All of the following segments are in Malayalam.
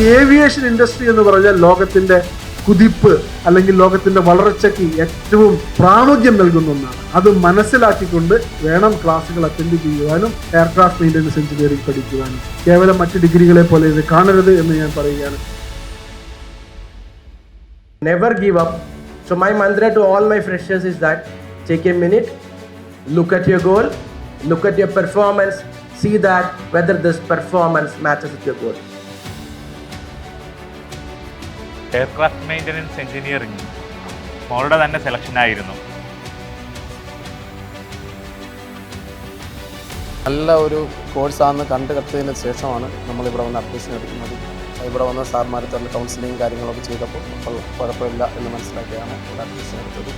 ഏവിയേഷൻ ഇൻഡസ്ട്രി എന്ന് പറഞ്ഞാൽ ലോകത്തിന്റെ കുതിപ്പ് അല്ലെങ്കിൽ ലോകത്തിന്റെ വളർച്ചയ്ക്ക് ഏറ്റവും പ്രാമുഖ്യം നൽകുന്ന ഒന്നാണ്. അത് മനസ്സിലാക്കിക്കൊണ്ട് വേണം ക്ലാസ്സുകൾ അറ്റൻഡ് ചെയ്യുവാനും എയർക്രാഫ്റ്റ് മെയിൻ്റനൻസ് എഞ്ചിനീയറിംഗ് പഠിക്കുവാനും. കേവലം മറ്റ് ഡിഗ്രികളെ പോലെ ഇത് കാണരുത് എന്ന് ഞാൻ പറയുകയാണ്. Never give up. So my mantra to all my freshers is that take a minute, look at your goal, look at your performance, see that whether this performance matches with your goal. Aircraft maintenance engineering മോളുടെ തന്നെ സെലക്ഷനായിരുന്നു. നല്ല ഒരു കോഴ്സാണെന്ന് കണ്ടതിന് ശേഷമാണ് നമ്മളിവിടെ വന്ന് അഡ്മിഷൻ എടുക്കുന്നത്. ഇവിടെ വന്ന സാർമാർ തന്നെ കൗൺസിലിംഗ് കാര്യങ്ങളൊക്കെ ചെയ്തപ്പോൾ അപ്പോൾ കുഴപ്പമില്ല എന്ന് മനസ്സിലാക്കിയാണ് ഇവിടെ അഡ്മിഷൻ എടുത്തത്.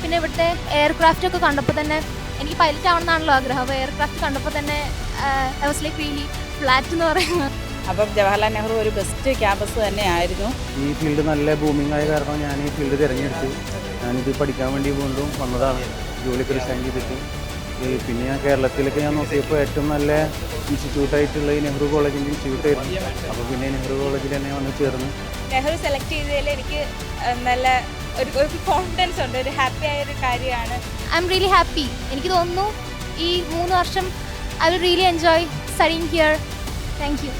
പിന്നെ ഇവിടുത്തെ എയർക്രാഫ്റ്റ് ഒക്കെ കണ്ടപ്പോൾ തന്നെ എനിക്ക് പൈലറ്റ് ആവണമെന്നാണല്ലോ ആഗ്രഹം. അപ്പോൾ എയർക്രാഫ്റ്റ് കണ്ടപ്പോൾ തന്നെ I was like really flat എന്ന് പറയുന്നത്. അപ്പം ജവഹർലാൽ നെഹ്റു ഒരു ബെസ്റ്റ് ക്യാമ്പസ് തന്നെയായിരുന്നു. ഈ ഫീൽഡ് നല്ല ബൂമിംഗ് ആയ കാരണം ഞാൻ ഈ ഫീൽഡ് തിരഞ്ഞെടുത്തു. ഞാനിത് പഠിക്കാൻ വേണ്ടി വീണ്ടും വന്നതാണ്, ജോലിക്ക് റിസൈൻ ചെയ്തിട്ട്. പിന്നെ ഞാൻ കേരളത്തിലേക്ക് ഞാൻ നോക്കിയപ്പോൾ ഏറ്റവും നല്ല ഇൻസ്റ്റിറ്റ്യൂട്ടായിട്ടുള്ള ഈ നെഹ്റു കോളേജിൻ്റെ ഇൻസ്റ്റിറ്റ്യൂട്ടായിരുന്നു. അപ്പോൾ പിന്നെ നെഹ്റു കോളേജിൽ തന്നെ വന്ന് ചേർന്നു. നെഹ്റു സെലക്ട് ചെയ്തതിൽ എനിക്ക് നല്ല ഒരു കോൺഫിഡൻസ് ഉണ്ട്, ഒരു ഹാപ്പി ആയ ഒരു കാര്യമാണ്. I am really happy. എനിക്ക് തോന്നുന്നു ഈ 3 വർഷം I will really enjoy studying here. Thank you.